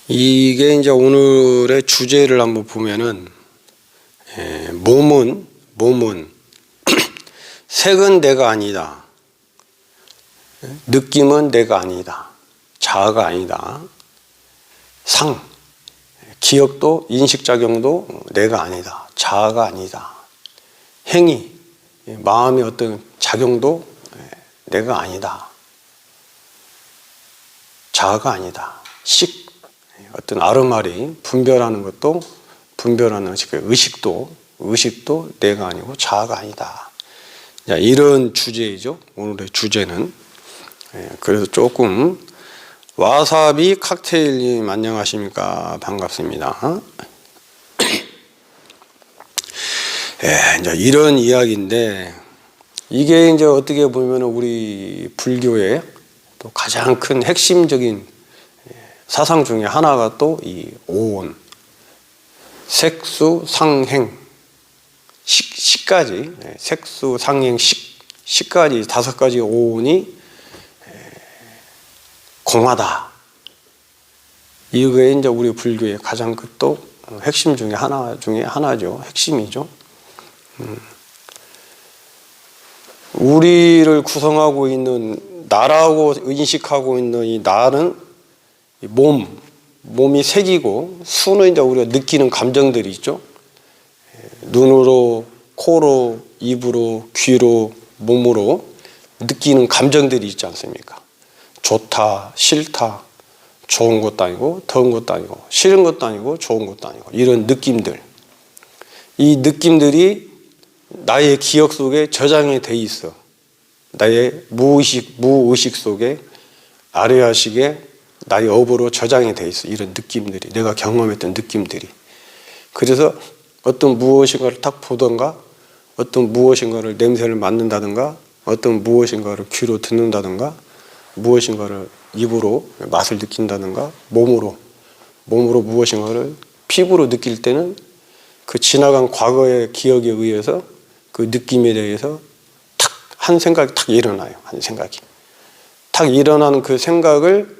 이게 이제 오늘의 주제를 한번 보면은, 몸은 색은 내가 아니다. 느낌은 내가 아니다. 자아가 아니다. 기억도 인식작용도 내가 아니다. 자아가 아니다. 행위, 마음의 어떤 작용도 내가 아니다. 자아가 아니다. 어떤 아르마리 분별하는 것도 분별하는 의식도 내가 아니고 자아가 아니다. 이런 주제이죠. 오늘의 주제는. 그래서 조금 와사비 칵테일님 안녕하십니까? 반갑습니다. 이제 이런 이야기인데, 이게 이제 어떻게 보면 우리 불교의 또 가장 큰 핵심적인 사상 중에 하나가 또 이 오온, 색수상행, 식까지, 색수상행, 식까지 5가지 오온이 공하다. 이게 이제 우리 불교의 가장 또 핵심 중에 하나죠. 핵심이죠. 우리를 구성하고 있는 나라고 인식하고 있는 이 나는 몸이 색이고, 수는 이제 우리가 느끼는 감정들이 있죠. 눈으로, 코로, 입으로, 귀로, 몸으로 느끼는 감정들이 있지 않습니까? 좋다, 싫다, 좋은 것도 아니고 더운 것도 아니고 싫은 것도 아니고 좋은 것도 아니고, 이런 느낌들, 이 느낌들이 나의 기억 속에 저장이 돼 있어. 나의 무의식 속에, 아래아식에 나의 업으로 저장이 돼 있어. 이런 느낌들이, 내가 경험했던 느낌들이. 그래서 어떤 무엇인가를 딱 보던가, 어떤 무엇인가를 냄새를 맡는다든가, 어떤 무엇인가를 귀로 듣는다든가, 무엇인가를 입으로 맛을 느낀다든가, 몸으로 무엇인가를 피부로 느낄 때는 그 지나간 과거의 기억에 의해서 그 느낌에 대해서 한 생각이 탁 일어나요. 한 생각이 탁 일어나는 그 생각을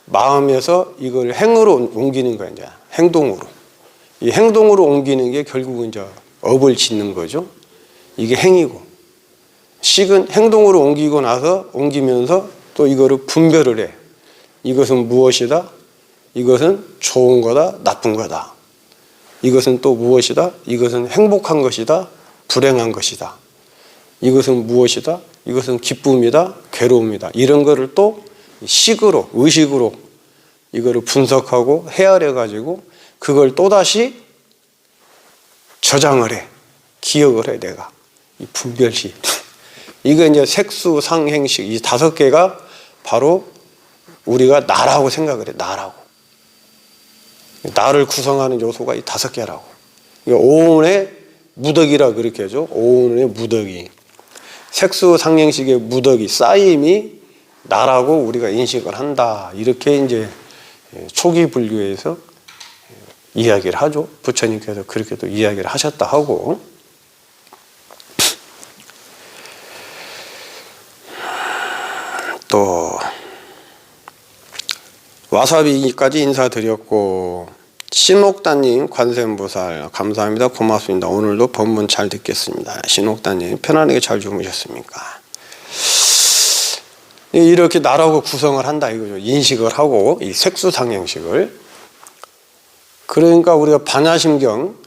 마음에서 이걸 행으로 옮기는 거야. 이제 행동으로. 이 행동으로 옮기는 게 결국은 이제 업을 짓는 거죠. 이게 행이고, 식은 행동으로 옮기면서 또 이거를 분별을 해. 이것은 무엇이다? 이것은 좋은 거다, 나쁜 거다. 이것은 또 무엇이다? 이것은 행복한 것이다, 불행한 것이다. 이것은 무엇이다? 이것은 기쁨이다, 괴로움이다. 이런 거를 또 식으로, 의식으로 이거를 분석하고 헤아려 가지고 그걸 또다시 저장을 해. 기억을 해, 내가. 이 분별식. 이게 이제 색수상행식, 이 5개가 바로 우리가 나라고 생각을 해. 나를 구성하는 요소가 이 5개라고. 오온의 무덕이라 그렇게 하죠. 오온의 무덕이. 색수상행식의 무덕이, 쌓임이 나라고 우리가 인식을 한다. 이렇게 이제 초기 불교에서 이야기를 하죠. 부처님께서 그렇게 또 이야기를 하셨다 하고. 또 와사비까지 인사드렸고, 신옥다님 관세음보살 감사합니다. 고맙습니다. 오늘도 법문 잘 듣겠습니다. 신옥다님 편안하게 잘 주무셨습니까? 이렇게 나라고 구성을 한다 이거죠. 인식을 하고, 이 색수상행식을. 그러니까 우리가 반야심경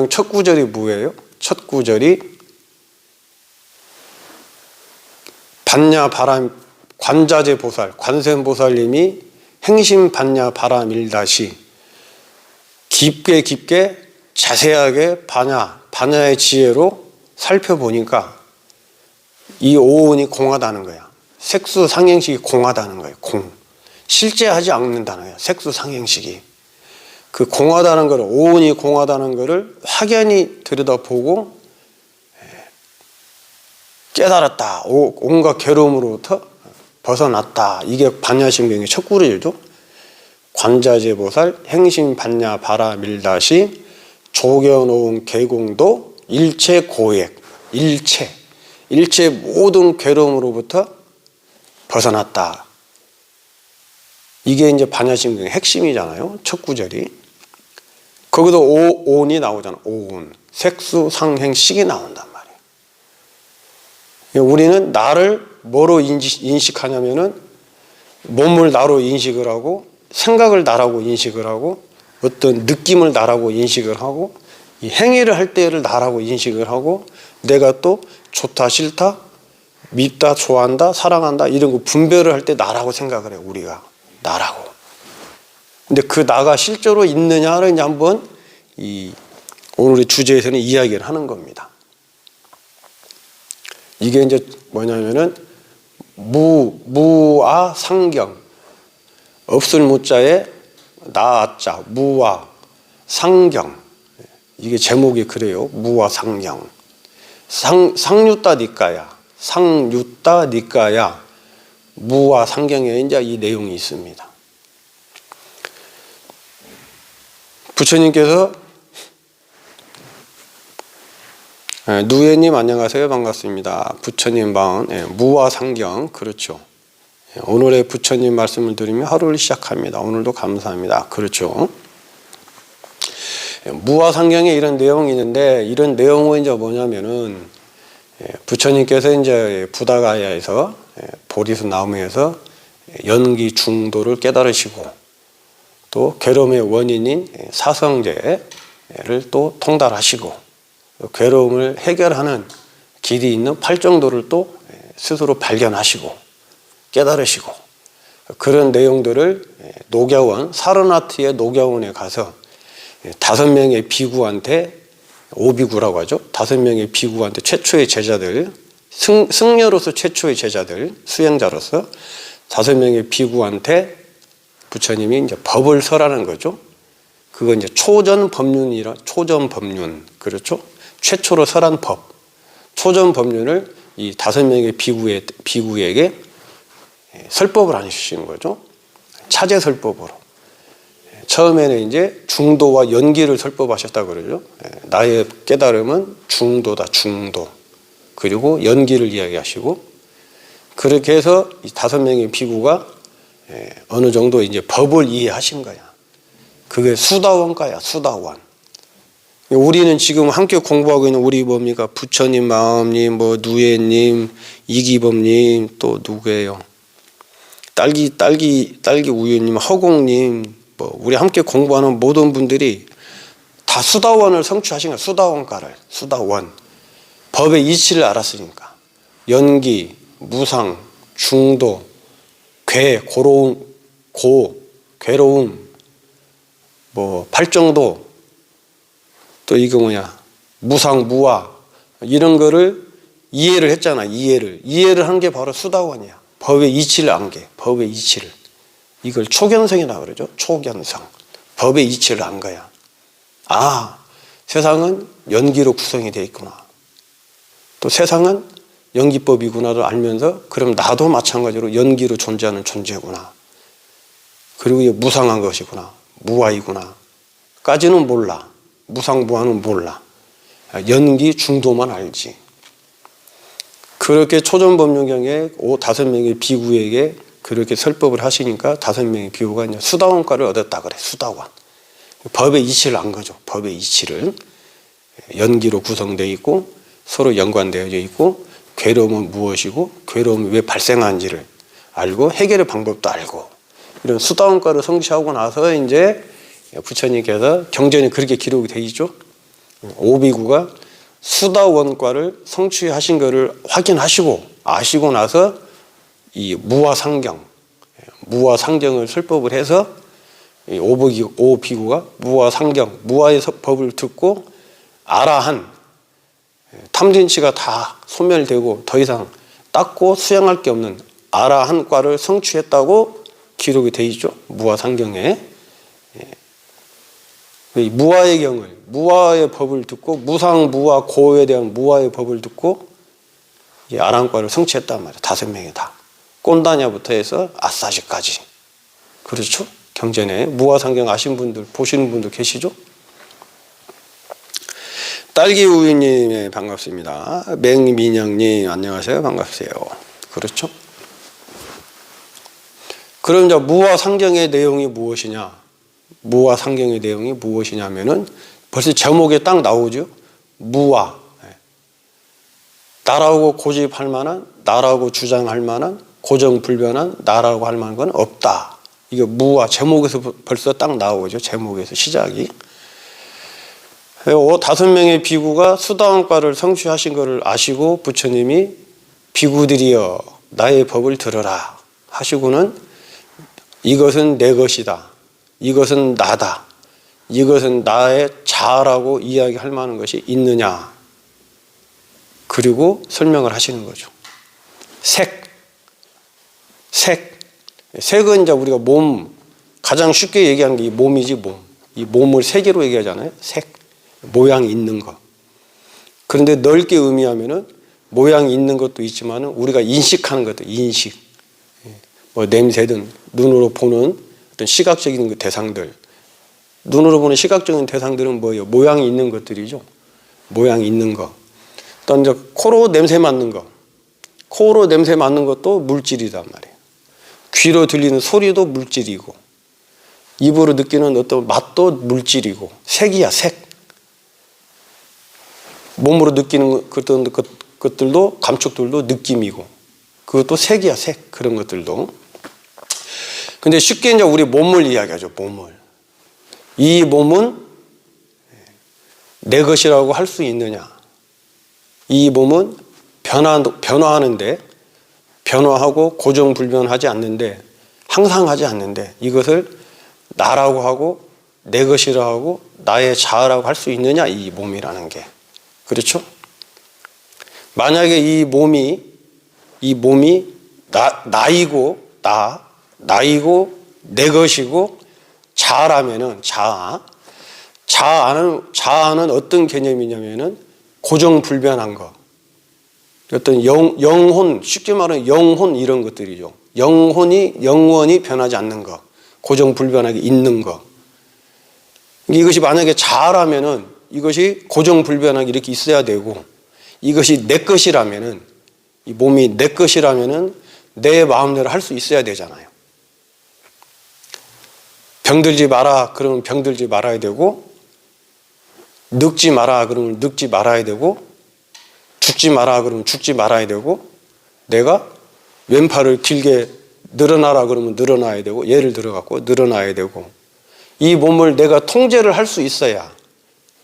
첫 구절이 뭐예요? 첫 구절이 반야바람 관자재 보살, 관세음보살님이 행심 반야 바라밀다시 깊게 자세하게 반야의 지혜로 살펴보니까 이 오온이 공하다는 거야. 색수상행식이 공하다는 거예요. 실제 하지 않는다는 거야. 색수상행식이. 그 공하다는 걸, 오온이 공하다는 것을 확연히 들여다보고 깨달았다. 온갖 괴로움으로부터 벗어났다. 이게 반야심경의 첫 구절이죠. 관자재보살 행심 반야 바라밀다시 조겨놓은 계공도 일체 고액. 일체 모든 괴로움으로부터 벗어났다. 이게 이제 반야심경의 핵심이잖아요. 첫 구절이. 거기도 오온이 나오잖아. 오온. 색수, 상행, 식이 나온단 말이에요. 우리는 나를 뭐로 인식하냐면은 몸을 나로 인식을 하고 생각을 나라고 인식을 하고 어떤 느낌을 나라고 인식을 하고 이 행위를 할 때를 나라고 인식을 하고 내가 또 좋다 싫다 밉다 좋아한다 사랑한다 이런 거 분별을 할 때 나라고 생각을 해요. 우리가 나라고. 근데 그 나가 실제로 있느냐를 이제 한번 이 오늘의 주제에서는 이야기를 하는 겁니다. 이게 이제 뭐냐면은 무아 상경 없을 무자에 나자 무아 상경 이게 제목이 그래요. 무아 상경 상유따 니까야 상유따 니까야 무아 상경에 이제 이 내용이 있습니다. 부처님께서 누에님 안녕하세요. 반갑습니다. 부처님 마음 무아 상경 그렇죠. 오늘의 부처님 말씀을 들으며 하루를 시작합니다. 오늘도 감사합니다. 그렇죠. 무아 상경에 이런 내용이 있는데 이런 내용은 이제 뭐냐면은 부처님께서 이제 부다가야에서 보리수 나무에서 연기 중도를 깨달으시고 또 괴로움의 원인인 사성제를 또 통달하시고 괴로움을 해결하는 길이 있는 팔정도를 또 스스로 발견하시고 깨달으시고 그런 내용들을 녹야원 사르나트의 녹야원에 가서 5명의 비구한테 오비구라고 하죠. 5명의 비구한테 최초의 제자들 승려로서 최초의 제자들 수행자로서 5명의 비구한테 부처님이 이제 법을 설하는 거죠. 그거 이제 초전 법륜이라 초전 법륜 그렇죠. 최초로 설한 법 초전 법륜을 이 5명의 비구에게 설법을 안 해주시는 거죠. 차제 설법으로. 처음에는 이제 중도와 연기를 설법하셨다고 그러죠. 나의 깨달음은 중도다, 중도. 그리고 연기를 이야기하시고, 그렇게 해서 이 5명의 비구가 어느 정도 이제 법을 이해하신 거야. 그게 수다원가야, 수다원. 우리는 지금 함께 공부하고 있는 우리 뭡니까? 부처님, 마음님, 뭐 누에님, 이기범님, 또 누구예요? 딸기 우유님, 허공님, 뭐 우리 함께 공부하는 모든 분들이 다 수다원을 성취하신 거예요. 수다원가를 수다원 법의 이치를 알았으니까 연기, 무상, 중도, 괴로움, 뭐 팔정도 또 이거 뭐냐 무상, 무아 이런 거를 이해를 했잖아. 이해를 한 게 바로 수다원이야. 법의 이치를 안 게 법의 이치를 이걸 초견성이라고 그러죠. 초견성. 법의 이치를 안 거야. 아, 세상은 연기로 구성이 되어 있구나. 또 세상은 연기법이구나를 알면서 그럼 나도 마찬가지로 연기로 존재하는 존재구나. 그리고 이게 무상한 것이구나. 무아이구나. 까지는 몰라. 무상, 무아는 몰라. 연기 중도만 알지. 그렇게 초전법륜경에 5명의 비구에게 그렇게 설법을 하시니까 5명의 비구가 이제 수다원과를 얻었다 그래. 수다원. 법의 이치를 안 거죠. 법의 이치를. 연기로 구성되어 있고 서로 연관되어져 있고 괴로움은 무엇이고 괴로움이 왜 발생하는지를 알고 해결의 방법도 알고 이런 수다원과를 성취하고 나서 이제 부처님께서 경전에 그렇게 기록이 되어 있죠. 오비구가 수다원과를 성취하신 것을 확인하시고 아시고 나서 이 무아상경을 설법을 해서 오비구가 무아상경, 무아의 법을 듣고 아라한 탐진치가 다 소멸되고 더 이상 닦고 수행할 게 없는 아라한과를 성취했다고 기록이 되어 있죠. 무아상경에. 무아의 경을, 무아의 법을 듣고 무상, 무아, 고에 대한 무아의 법을 듣고 아라한과를 성취했단 말이에요. 5명이 다. 꼰다냐부터 해서 아싸지까지. 그렇죠? 경전에 무아상경 아신 분들, 보시는 분들 계시죠? 딸기우유님 반갑습니다. 맹민영님 안녕하세요. 반갑세요. 그렇죠? 그럼 이제 무와 상경의 내용이 무엇이냐? 무와 상경의 내용이 무엇이냐면은 벌써 제목에 딱 나오죠. 무와. 나라고 고집할 만한, 나라고 주장할 만한, 고정불변한, 나라고 할 만한 건 없다. 이게 무와 제목에서 벌써 딱 나오죠. 제목에서 시작이. 5명의 비구가 수다원과를 성취하신 것을 아시고 부처님이 비구들이여 나의 법을 들으라 하시고는 이것은 내 것이다. 이것은 나다. 이것은 나의 자아라고 이야기할 만한 것이 있느냐. 그리고 설명을 하시는 거죠. 색은 이제 우리가 몸, 가장 쉽게 얘기하는 게 이 몸이지, 몸. 이 몸을 세 개로 얘기하잖아요. 색, 모양이 있는 거. 그런데 넓게 의미하면은 모양이 있는 것도 있지만 우리가 인식하는 것도 인식. 뭐 냄새든 눈으로 보는 어떤 시각적인 그 대상들. 눈으로 보는 시각적인 대상들은 뭐예요? 모양이 있는 것들이죠. 모양이 있는 거. 또 이제 코로 냄새 맡는 거. 코로 냄새 맡는 것도 물질이란 말이에요. 귀로 들리는 소리도 물질이고, 입으로 느끼는 어떤 맛도 물질이고, 색이야, 색. 몸으로 느끼는 것들도, 감촉들도 느낌이고, 그것도 색이야, 색. 그런 것들도. 근데 쉽게 이제 우리 몸을 이야기하죠, 몸을. 이 몸은 내 것이라고 할 수 있느냐? 이 몸은 변화하는데, 변화하고 고정불변하지 않는데, 항상 하지 않는데, 이것을 나라고 하고, 내 것이라고 하고, 나의 자아라고 할 수 있느냐? 이 몸이라는 게. 그렇죠? 만약에 이 몸이 나이고, 내 것이고, 자아라면은, 자아는 어떤 개념이냐면은, 고정불변한 거. 어떤 영혼, 쉽게 말하면 영혼 이런 것들이죠. 영원히 변하지 않는 거. 고정불변하게 있는 거. 이것이 만약에 자아라면은 이것이 고정불변하게 이렇게 있어야 되고, 이것이 내 것이라면은, 이 몸이 내 것이라면은 내 마음대로 할 수 있어야 되잖아요. 병들지 마라 그러면 병들지 말아야 되고, 늙지 마라 그러면 늙지 말아야 되고, 죽지 마라 그러면 죽지 말아야 되고, 내가 왼팔을 길게 늘어나라 그러면 늘어나야 되고, 예를 들어갖고 늘어나야 되고, 이 몸을 내가 통제를 할 수 있어야,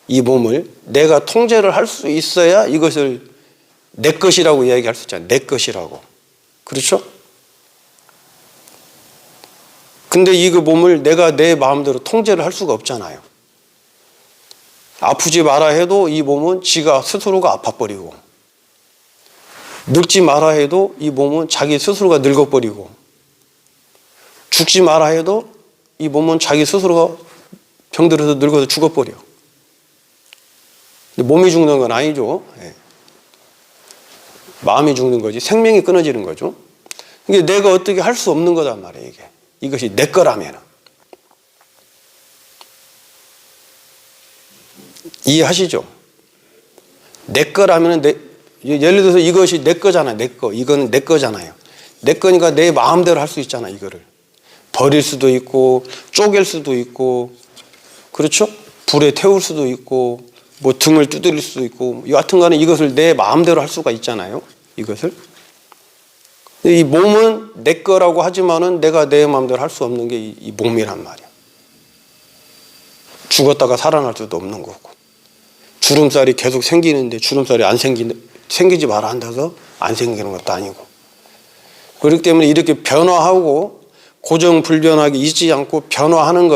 이 몸을 내가 통제를 할 수 있어야 이것을 내 것이라고 이야기할 수 있잖아요. 내 것이라고. 그렇죠? 근데 이 몸을 내가 내 마음대로 통제를 할 수가 없잖아요. 아프지 마라 해도 이 몸은 지가 스스로가 아파버리고, 늙지 마라 해도 이 몸은 자기 스스로가 늙어버리고, 죽지 마라 해도 이 몸은 자기 스스로가 병들어서 늙어서 죽어버려. 근데 몸이 죽는 건 아니죠. 마음이 죽는 거지. 생명이 끊어지는 거죠. 이게 내가 어떻게 할 수 없는 거단 말이에요. 이것이 내 거라면. 이해하시죠? 내 거라면 예를 들어서 이것이 내 거잖아요. 내 거. 이거는 내 거잖아요. 내 거니까 내 마음대로 할 수 있잖아. 이거를 버릴 수도 있고, 쪼갤 수도 있고, 그렇죠? 불에 태울 수도 있고, 뭐 등을 두드릴 수도 있고, 여하튼간에 이것을 내 마음대로 할 수가 있잖아요. 이것을. 이 몸은 내 거라고 하지만은 내가 내 마음대로 할 수 없는 게 이 몸이란 말이야. 죽었다가 살아날 수도 없는 거고, 주름살이 계속 생기는데 주름살이 생기지 마라 한다서 안 생기는 것도 아니고, 그렇기 때문에 이렇게 변화하고 고정불변하게 있지 않고 변화하는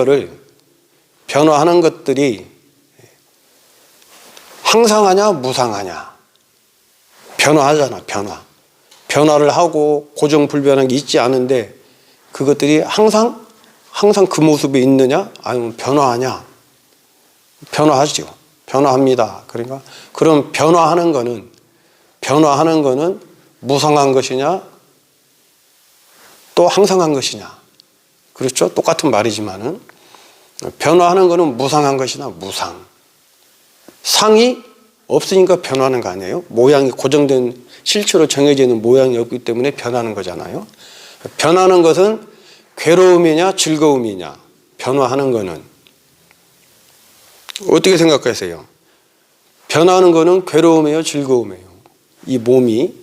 것들이 항상하냐 무상하냐. 변화하잖아. 변화를 하고 고정불변하게 있지 않은데 그것들이 항상 그 모습에 있느냐 아니면 변화하냐. 변화하죠. 변화합니다. 그러니까 그럼 변화하는 거는 무상한 것이냐 또 항상한 것이냐. 그렇죠? 똑같은 말이지만은 변화하는 거는 무상한 것이나 무상. 상이 없으니까 변하는 거 아니에요? 모양이 고정된 실체로 정해져 있는 모양이 없기 때문에 변하는 거잖아요. 변하는 것은 괴로움이냐 즐거움이냐 변화하는 거는 어떻게 생각하세요? 변하는 거는 괴로움이에요 즐거움이에요? 이 몸이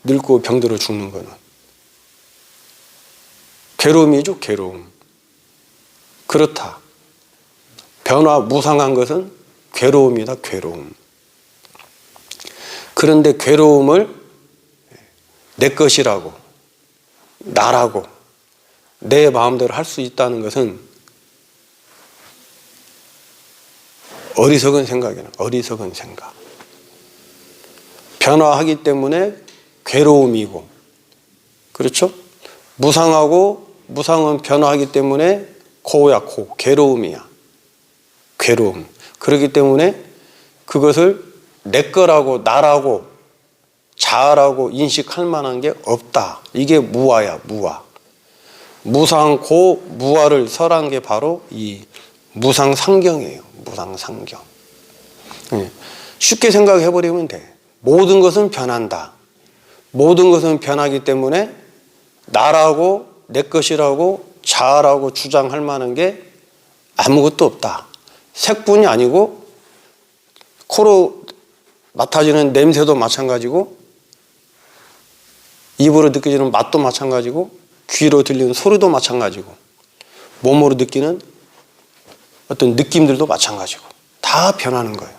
늙고 병들어 죽는 거는 괴로움이죠. 괴로움. 그렇다. 변화 무상한 것은 괴로움이다. 괴로움. 그런데 괴로움을 내 것이라고 나라고 내 마음대로 할 수 있다는 것은 어리석은 생각이에요. 어리석은 생각. 변화하기 때문에 괴로움이고, 그렇죠? 무상은 변화하기 때문에 고야, 고. 괴로움이야. 괴로움. 그렇기 때문에 그것을 내 거라고, 나라고, 자아라고 인식할 만한 게 없다. 이게 무아야, 무아. 무상고, 무아를 설한 게 바로 이 무상상경이에요. 무상상경. 쉽게 생각해버리면 돼. 모든 것은 변한다. 모든 것은 변하기 때문에 나라고 내 것이라고 자아라고 주장할 만한 게 아무것도 없다. 색뿐이 아니고 코로 맡아지는 냄새도 마찬가지고 입으로 느껴지는 맛도 마찬가지고 귀로 들리는 소리도 마찬가지고 몸으로 느끼는 어떤 느낌들도 마찬가지고 다 변하는 거예요.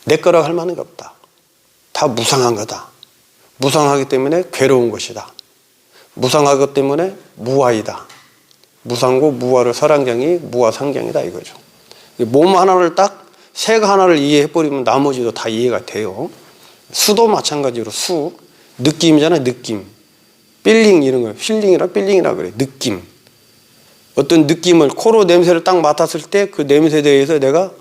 내 거라고 할 만한 게 없다. 다 무상한 거다. 무상하기 때문에 괴로운 것이다. 무상하기 때문에 무아이다. 무상고 무아를 설한경이 무아상경이다 이거죠. 몸 하나를 딱 색 하나를 이해해버리면 나머지도 다 이해가 돼요. 수도 마찬가지로 수, 느낌이잖아요. 느낌. 필링 이런 거. 힐링이라 필링이라 그래. 느낌. 어떤 느낌을 코로 냄새를 딱 맡았을 때 그 냄새에 대해서 내가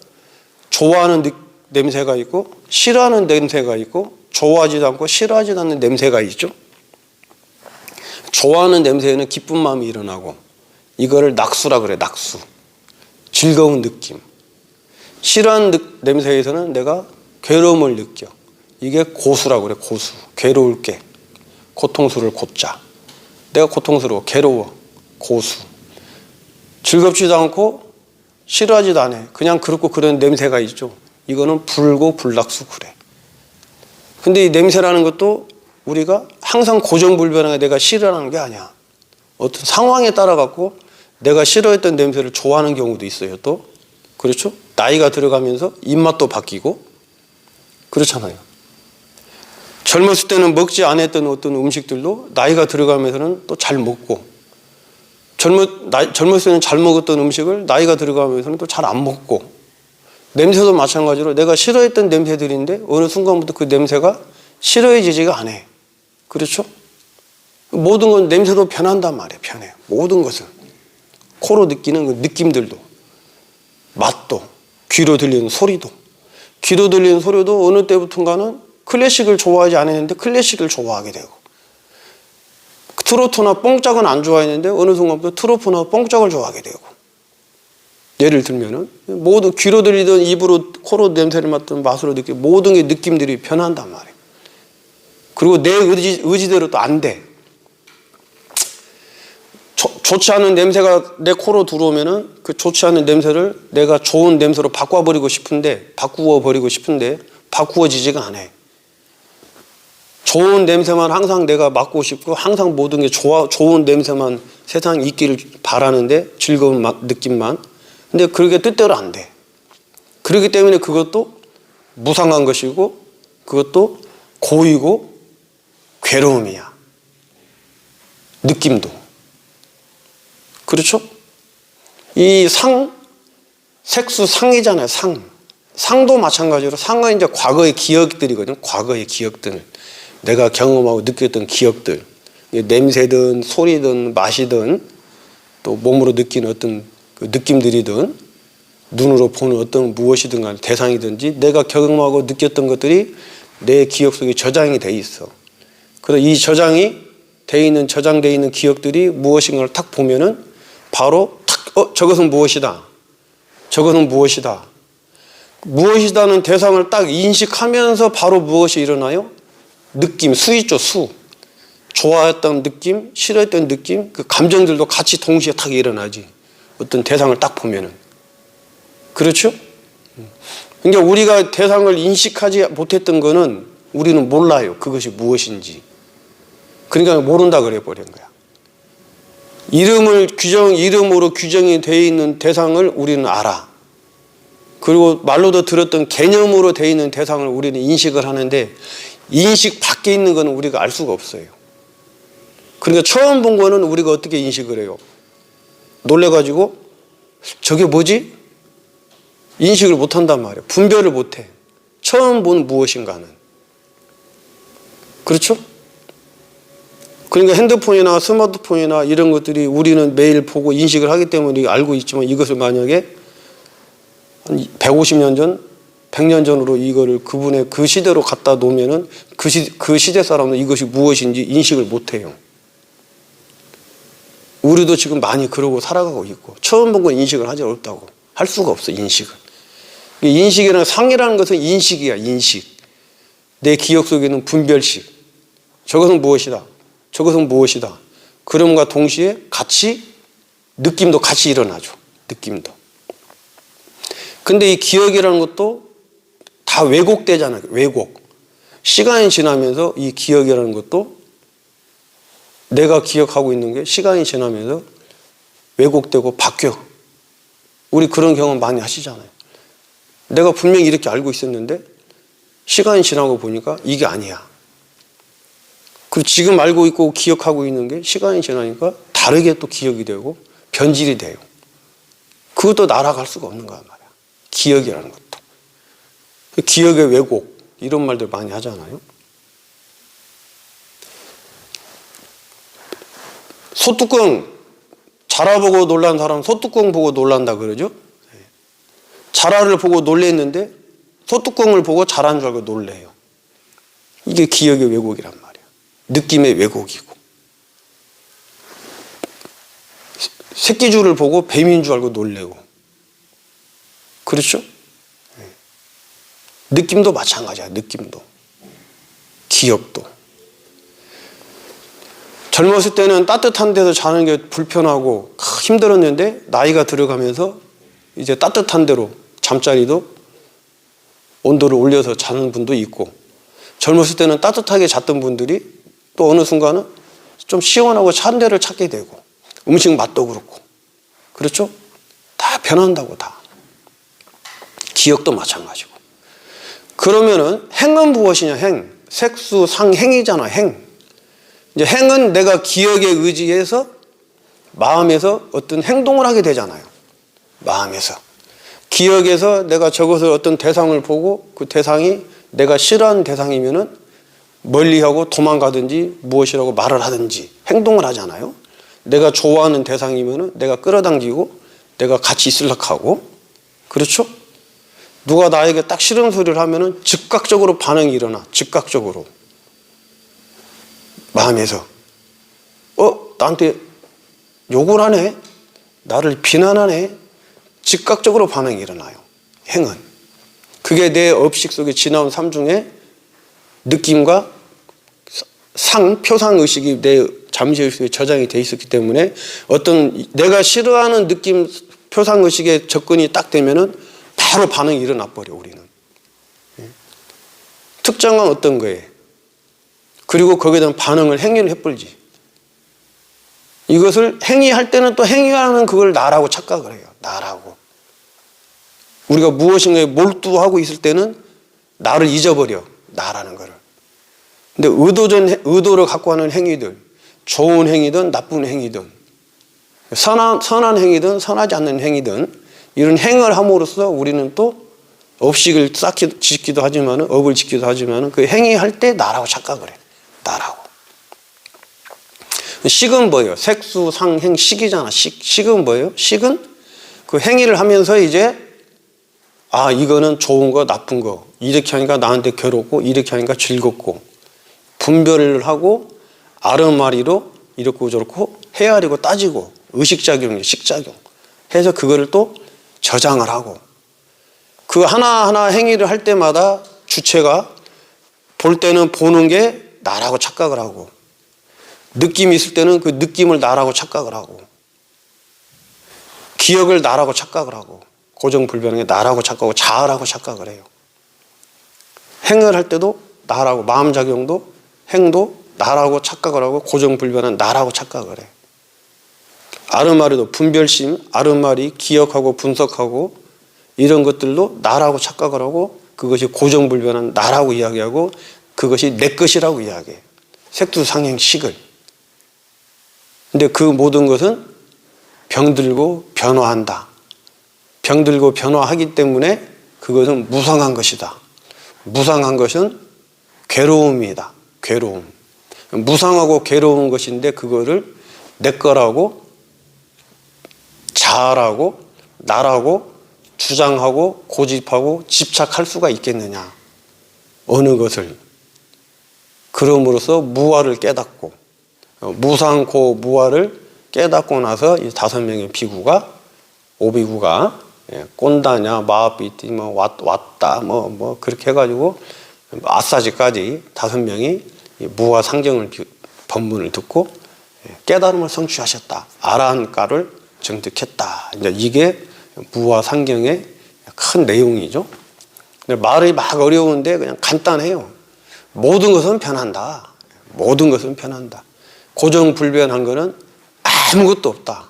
좋아하는 냄새가 있고 싫어하는 냄새가 있고 좋아하지도 않고 싫어하지도 않는 냄새가 있죠. 좋아하는 냄새에는 기쁜 마음이 일어나고 이거를 낙수라 그래. 낙수. 즐거운 느낌. 싫어하는 냄새에서는 내가 괴로움을 느껴. 이게 고수라고 그래. 고수. 괴로울 게. 고통스러울 고자. 내가 고통스러워. 괴로워. 고수. 즐겁지도 않고 싫어하지도 않아. 그냥 그렇고 그런 냄새가 있죠. 이거는 불고 불낙수 그래. 근데 이 냄새라는 것도 우리가 항상 고정불변하게 내가 싫어하는 게 아니야. 어떤 상황에 따라 갖고 내가 싫어했던 냄새를 좋아하는 경우도 있어요. 또 그렇죠? 나이가 들어가면서 입맛도 바뀌고 그렇잖아요. 젊었을 때는 먹지 않았던 어떤 음식들도 나이가 들어가면서는 또 잘 먹고 젊었을 때는 잘 먹었던 음식을 나이가 들어가면서는 또 잘 안 먹고 냄새도 마찬가지로 내가 싫어했던 냄새들인데 어느 순간부터 그 냄새가 싫어해지지가 않아. 그렇죠? 모든 건 냄새도 변한단 말이에요. 변해요. 모든 것은. 코로 느끼는 그 느낌들도 맛도 귀로 들리는 소리도 귀로 들리는 소리도 어느 때부턴가는 클래식을 좋아하지 않았는데 클래식을 좋아하게 되고 트로트나 뽕짝은 안 좋아했는데 어느 순간부터 트로트나 뽕짝을 좋아하게 되고 예를 들면은 모두 귀로 들리던 입으로 코로 냄새를 맡던 맛으로 느끼고 모든 게 느낌들이 변한단 말이에요. 그리고 내 의지대로 또 안 돼. 좋지 않은 냄새가 내 코로 들어오면은 그 좋지 않은 냄새를 내가 좋은 냄새로 바꿔버리고 싶은데 바꾸어지지가 않아. 좋은 냄새만 항상 내가 맡고 싶고 항상 모든 게 좋은 냄새만 세상에 있기를 바라는데 즐거운 느낌만. 근데 그게 뜻대로 안 돼. 그렇기 때문에 그것도 무상한 것이고 그것도 고이고 괴로움이야. 느낌도. 그렇죠? 이 색수 상이잖아요. 상도 마찬가지로 상은 이제 과거의 기억들이거든요. 과거의 기억들. 내가 경험하고 느꼈던 기억들. 냄새든 소리든 맛이든 또 몸으로 느끼는 어떤 그 느낌들이든 눈으로 보는 어떤 무엇이든 간에 대상이든지 내가 경험하고 느꼈던 것들이 내 기억 속에 저장이 돼 있어. 그래서 이 저장되어 있는 기억들이 무엇인가를 탁 보면은 바로 저것은 무엇이다. 저것은 무엇이다. 무엇이다는 대상을 딱 인식하면서 바로 무엇이 일어나요? 느낌, 수 있죠, 수. 좋아했던 느낌, 싫어했던 느낌, 그 감정들도 같이 동시에 딱 일어나지. 어떤 대상을 딱 보면은. 그렇죠? 그러니까 우리가 대상을 인식하지 못했던 거는 우리는 몰라요. 그것이 무엇인지. 그러니까 모른다 그래 버린 거야. 이름으로 규정이 되어 있는 대상을 우리는 알아. 그리고 말로도 들었던 개념으로 되어 있는 대상을 우리는 인식을 하는데 인식 밖에 있는 거는 우리가 알 수가 없어요. 그러니까 처음 본 거는 우리가 어떻게 인식을 해요? 놀래가지고 저게 뭐지? 인식을 못한단 말이에요. 분별을 못해. 처음 본 무엇인가는. 그렇죠? 그러니까 핸드폰이나 스마트폰이나 이런 것들이 우리는 매일 보고 인식을 하기 때문에 알고 있지만 이것을 만약에 한 150년 전, 100년 전으로 이거를 그분의 그 시대로 갖다 놓으면은 그 시대 사람은 이것이 무엇인지 인식을 못 해요. 우리도 지금 많이 그러고 살아가고 있고 처음 본 건 인식을 하지 어렵다고. 할 수가 없어, 인식은. 인식이라는 상이라는 것은 인식이야, 인식. 내 기억 속에는 분별식. 저것은 무엇이다. 저것은 무엇이다. 그럼과 동시에 같이 느낌도 같이 일어나죠. 느낌도. 근데 이 기억이라는 것도 다 왜곡되잖아요. 왜곡. 시간이 지나면서 이 기억이라는 것도 내가 기억하고 있는 게 시간이 지나면서 왜곡되고 바뀌어. 우리 그런 경험 많이 하시잖아요. 내가 분명히 이렇게 알고 있었는데 시간이 지나고 보니까 이게 아니야. 그리고 지금 알고 있고 기억하고 있는 게 시간이 지나니까 다르게 또 기억이 되고 변질이 돼요. 그것도 날아갈 수가 없는 거야 말이야. 기억이라는 것도. 기억의 왜곡 이런 말들 많이 하잖아요. 소뚜껑 자라 보고 놀란 사람은 소뚜껑 보고 놀란다 그러죠. 자라를 보고 놀랬는데 소뚜껑을 보고 자라는 줄 알고 놀래요. 이게 기억의 왜곡이란 말이야. 느낌의 왜곡이고. 새끼줄을 보고 뱀인 줄 알고 놀래고. 그렇죠? 느낌도 마찬가지야. 느낌도. 기억도. 젊었을 때는 따뜻한 데서 자는 게 불편하고 힘들었는데 나이가 들어가면서 이제 따뜻한 데로 잠자리도 온도를 올려서 자는 분도 있고 젊었을 때는 따뜻하게 잤던 분들이 또 어느 순간은 좀 시원하고 찬 데를 찾게 되고 음식 맛도 그렇고 그렇죠? 다 변한다고 다. 기억도 마찬가지고. 그러면은 행은 무엇이냐? 행. 색수 상행이잖아. 행. 이제 행은 내가 기억에 의지해서 마음에서 어떤 행동을 하게 되잖아요. 마음에서. 기억에서 내가 저것을 어떤 대상을 보고 그 대상이 내가 싫어하는 대상이면은 멀리하고 도망가든지 무엇이라고 말을 하든지 행동을 하잖아요. 내가 좋아하는 대상이면은 내가 끌어당기고 내가 같이 있으려고 하고. 그렇죠? 누가 나에게 딱 싫은 소리를 하면은 즉각적으로 반응이 일어나. 즉각적으로. 마음에서. 나한테 욕을 하네? 나를 비난하네? 즉각적으로 반응이 일어나요. 행은. 그게 내 업식 속에 지나온 삶 중에 느낌과 표상의식이 내 잠재의식에 저장이 돼 있었기 때문에 어떤 내가 싫어하는 느낌, 표상의식에 접근이 딱 되면은 바로 반응이 일어나 버려, 우리는. 특정한 어떤 거에. 그리고 거기에 대한 반응을 행위를 해버리지. 이것을 행위할 때는 또 행위하는 그걸 나라고 착각을 해요. 나라고. 우리가 무엇인가에 몰두하고 있을 때는 나를 잊어버려. 나라는 거를. 근데 의도를 갖고 하는 행위들, 좋은 행위든 나쁜 행위든, 선한 행위든 선하지 않는 행위든, 이런 행을 함으로써 우리는 또 업식을 쌓기 짓기도 하지만, 업을 짓기도 하지만, 그 행위할 때 나라고 착각을 해. 나라고. 식은 뭐예요? 색수, 상, 행, 식이잖아. 식은 뭐예요? 식은 그 행위를 하면서 이제 이거는 좋은 거, 나쁜 거. 이렇게 하니까 나한테 괴롭고, 이렇게 하니까 즐겁고. 분별을 하고, 아름아리로 이렇고 저렇고, 헤아리고 따지고, 의식작용이에요. 식작용. 해서 그거를 또 저장을 하고. 그 하나하나 행위를 할 때마다 주체가 볼 때는 보는 게 나라고 착각을 하고, 느낌이 있을 때는 그 느낌을 나라고 착각을 하고, 기억을 나라고 착각을 하고, 고정불변하게 나라고 착각하고 자아라고 착각을 해요. 행을 할 때도 나라고, 마음작용도 행도 나라고 착각을 하고 고정불변한 나라고 착각을 해. 아르마리도 분별심, 아르마리 기억하고 분석하고 이런 것들도 나라고 착각을 하고 그것이 고정불변한 나라고 이야기하고 그것이 내 것이라고 이야기해. 색두상행식을. 근데 그 모든 것은 병들고 변화한다. 병들고 변화하기 때문에 그것은 무상한 것이다. 무상한 것은 괴로움이다. 괴로움. 무상하고 괴로운 것인데 그거를 내 거라고 자아라고 나라고 주장하고 고집하고 집착할 수가 있겠느냐. 어느 것을. 그럼으로써 무아를 깨닫고 무상고 무아를 깨닫고 나서 이 5명의 비구가 오비구가 꼰다냐 마하비티 뭐 왔다 뭐 그렇게 해가지고 아싸지까지 5명이 무아 상정을 법문을 듣고 깨달음을 성취하셨다. 아라한가를 정득했다. 이제 이게 무아 상경의 큰 내용이죠. 근데 말이 막 어려운데 그냥 간단해요. 모든 것은 변한다. 모든 것은 변한다. 고정불변한 것은 아무것도 없다.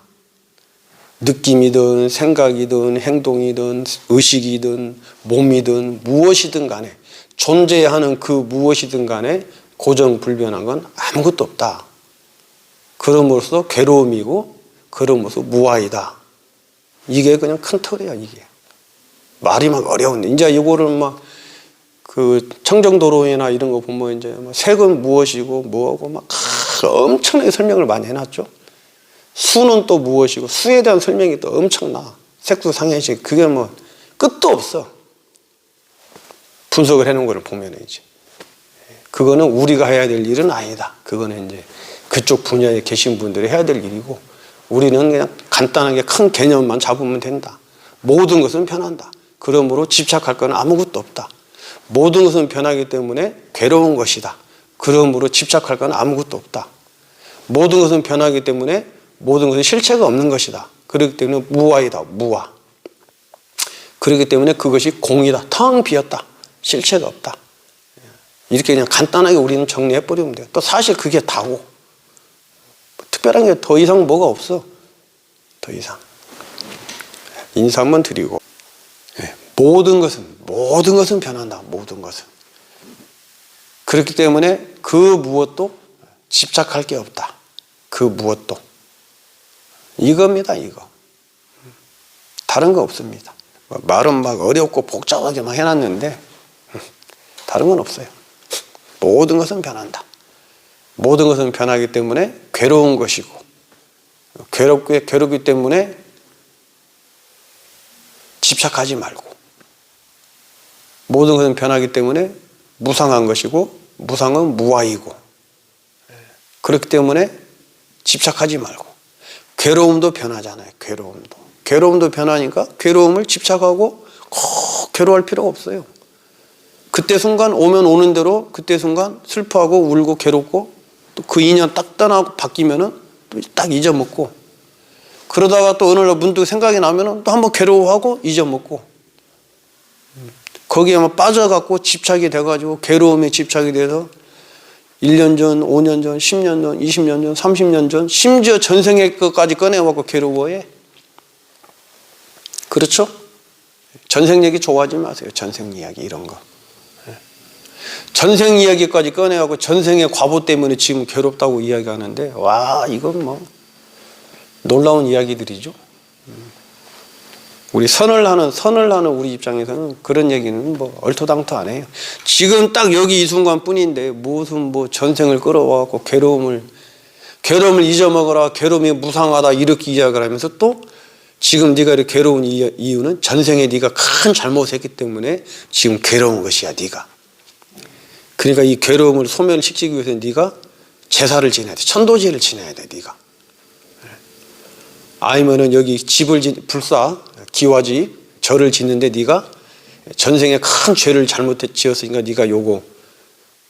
느낌이든 생각이든 행동이든 의식이든 몸이든 무엇이든 간에 존재하는 그 무엇이든 간에 고정불변한 건 아무것도 없다. 그럼으로써 괴로움이고 그럼으로써 무아이다. 이게 그냥 큰 틀이야. 이게 말이 막 어려운데 이제 이거를 막 그 청정도로에나 이런 거 보면 이제 색은 무엇이고 뭐하고 막 엄청나게 설명을 많이 해놨죠. 수는 또 무엇이고 수에 대한 설명이 또 엄청나. 색두상행식 그게 뭐 끝도 없어. 분석을 해놓은 거를 보면 이제 그거는 우리가 해야 될 일은 아니다. 그거는 이제 그쪽 분야에 계신 분들이 해야 될 일이고 우리는 그냥 간단하게 큰 개념만 잡으면 된다. 모든 것은 변한다. 그러므로 집착할 건 아무것도 없다. 모든 것은 변하기 때문에 괴로운 것이다. 그러므로 집착할 건 아무것도 없다. 모든 것은 변하기 때문에 모든 것은 실체가 없는 것이다. 그렇기 때문에 무아이다. 무아. 그렇기 때문에 그것이 공이다. 텅 비었다. 실체가 없다. 이렇게 그냥 간단하게 우리는 정리해버리면 돼요. 또 사실 그게 다고. 특별한 게 더 이상 뭐가 없어. 더 이상. 인사 한번 드리고. 모든 것은 변한다. 모든 것은. 그렇기 때문에 그 무엇도 집착할 게 없다. 그 무엇도. 이겁니다. 이거. 다른 거 없습니다. 말은 막 어렵고 복잡하게 막 해놨는데 다른 건 없어요. 모든 것은 변한다. 모든 것은 변하기 때문에 괴로운 것이고 괴롭기 때문에 집착하지 말고 모든 것은 변하기 때문에 무상한 것이고 무상은 무아이고 그렇기 때문에 집착하지 말고 괴로움도 변하잖아요. 괴로움도 변하니까 괴로움을 집착하고 꼭 괴로워할 필요가 없어요. 그때 순간 오면 오는 대로 그때 순간 슬퍼하고 울고 괴롭고 또 그 인연 딱 떠나고 바뀌면은 또 딱 잊어먹고 그러다가 또 어느 날 문득 생각이 나면은 또 한번 괴로워하고 잊어먹고 거기에만 빠져갖고 집착이 돼가지고 괴로움에 집착이 돼서 1년 전, 5년 전, 10년 전, 20년 전, 30년 전 심지어 전생의 것까지 꺼내갖고 괴로워해. 그렇죠? 전생 얘기 좋아하지 마세요. 전생 이야기 이런 거. 전생 이야기까지 꺼내갖고 전생의 과보 때문에 지금 괴롭다고 이야기하는데 와 이건 뭐 놀라운 이야기들이죠. 우리 선을 하는 우리 입장에서는 그런 얘기는 뭐 얼토당토 안 해요. 지금 딱 여기 이 순간 뿐인데 무슨 뭐 전생을 끌어와갖고 괴로움을 잊어먹어라, 괴로움이 무상하다 이렇게 이야기를 하면서 또 지금 네가 이렇게 괴로운 이유는 전생에 네가 큰 잘못을 했기 때문에 지금 괴로운 것이야 네가. 그러니까 이 괴로움을 소멸시키기 위해서 네가 제사를 지내야 돼. 천도제를 지내야 돼 네가. 아니면은 여기 불사 기와지 절을 짓는데 네가 전생에 큰 죄를 지었으니까 네가 요거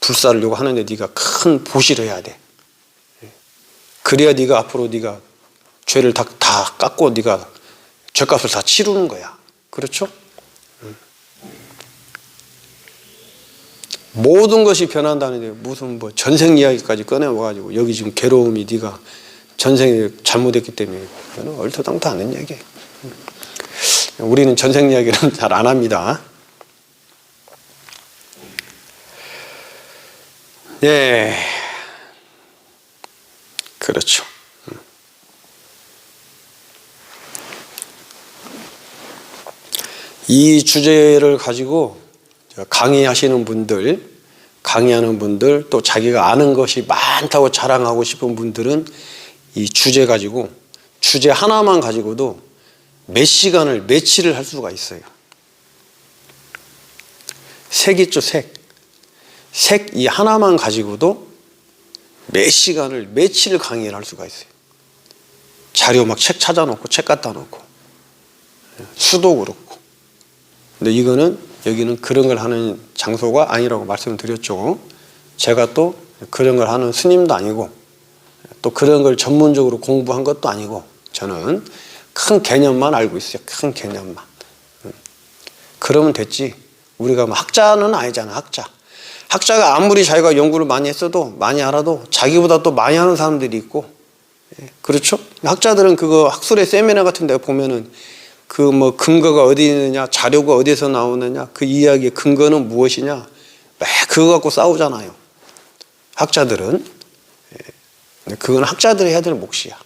불사를 요거 하는데 네가 큰 보시를 해야 돼. 그래야 네가 앞으로 네가 죄를 다 깎고 네가 죄값을 다 치르는 거야. 그렇죠? 모든 것이 변한다는데 무슨 뭐 전생 이야기까지 꺼내와가지고 여기 지금 괴로움이 네가 전생에 잘못했기 때문에 그거는 얼토당토 않은 얘기예요. 우리는 전생 이야기는 잘 안 합니다. 예, 그렇죠. 이 주제를 가지고 강의하시는 분들, 강의하는 분들, 또 자기가 아는 것이 많다고 자랑하고 싶은 분들은 이 주제 가지고, 주제 하나만 가지고도 몇 시간을, 며칠을 할 수가 있어요. 색 있죠, 색. 색 이 하나만 가지고도 몇 시간을, 며칠을 강의를 할 수가 있어요. 자료 막 책 찾아놓고, 책 갖다 놓고, 수도 그렇고. 근데 이거는, 여기는 그런 걸 하는 장소가 아니라고 말씀을 드렸죠. 제가 또 그런 걸 하는 스님도 아니고, 또 그런 걸 전문적으로 공부한 것도 아니고, 저는 큰 개념만 알고 있어요. 큰 개념만. 그러면 됐지. 우리가 뭐 학자는 아니잖아, 학자. 학자가 아무리 자기가 연구를 많이 했어도, 많이 알아도 자기보다 또 많이 하는 사람들이 있고, 그렇죠? 학자들은 그거 학술의 세미나 같은 데 보면은 그 뭐 근거가 어디 있느냐, 자료가 어디서 나오느냐, 그 이야기의 근거는 무엇이냐, 막 그거 갖고 싸우잖아요. 학자들은. 그건 학자들이 해야 될 몫이야.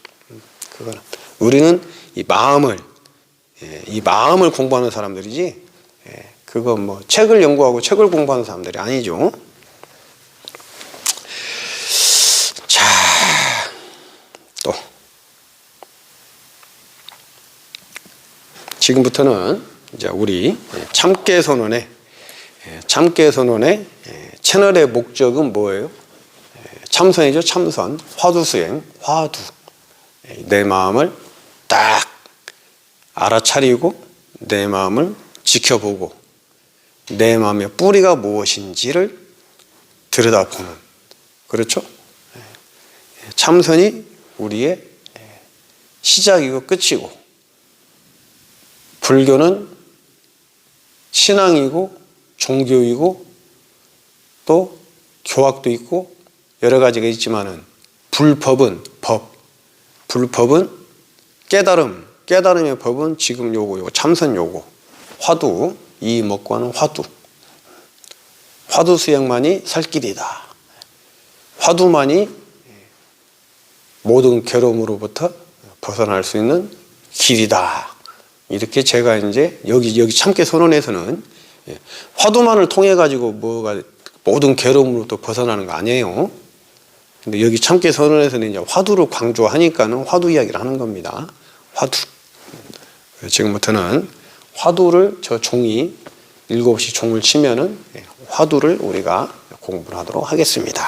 그거는. 우리는 이 마음을 공부하는 사람들이지, 그거 뭐 책을 연구하고 책을 공부하는 사람들이 아니죠. 자, 또 지금부터는 이제 우리 참깨 선언의 채널의 목적은 뭐예요? 참선이죠, 참선. 화두 수행, 화두. 내 마음을 딱 알아차리고 내 마음을 지켜보고 내 마음의 뿌리가 무엇인지를 들여다보는, 그렇죠? 참선이 우리의 시작이고 끝이고, 불교는 신앙이고 종교이고 또 교학도 있고 여러 가지가 있지만은 불법은 깨달음의 법은 지금 요거 참선 요거 화두, 이 먹고 하는 화두 수행만이 살 길이다. 화두만이 모든 괴로움으로부터 벗어날 수 있는 길이다. 이렇게 제가 이제 여기 참깨 선언에서는 화두만을 통해 가지고 뭐가 모든 괴로움으로부터 벗어나는 거 아니에요. 근데 여기 참깨 선언에서는 이제 화두를 강조하니까는 화두 이야기를 하는 겁니다. 화두. 지금부터는 화두를 저 종이 7시 종을 치면은 화두를 우리가 공부를 하도록 하겠습니다.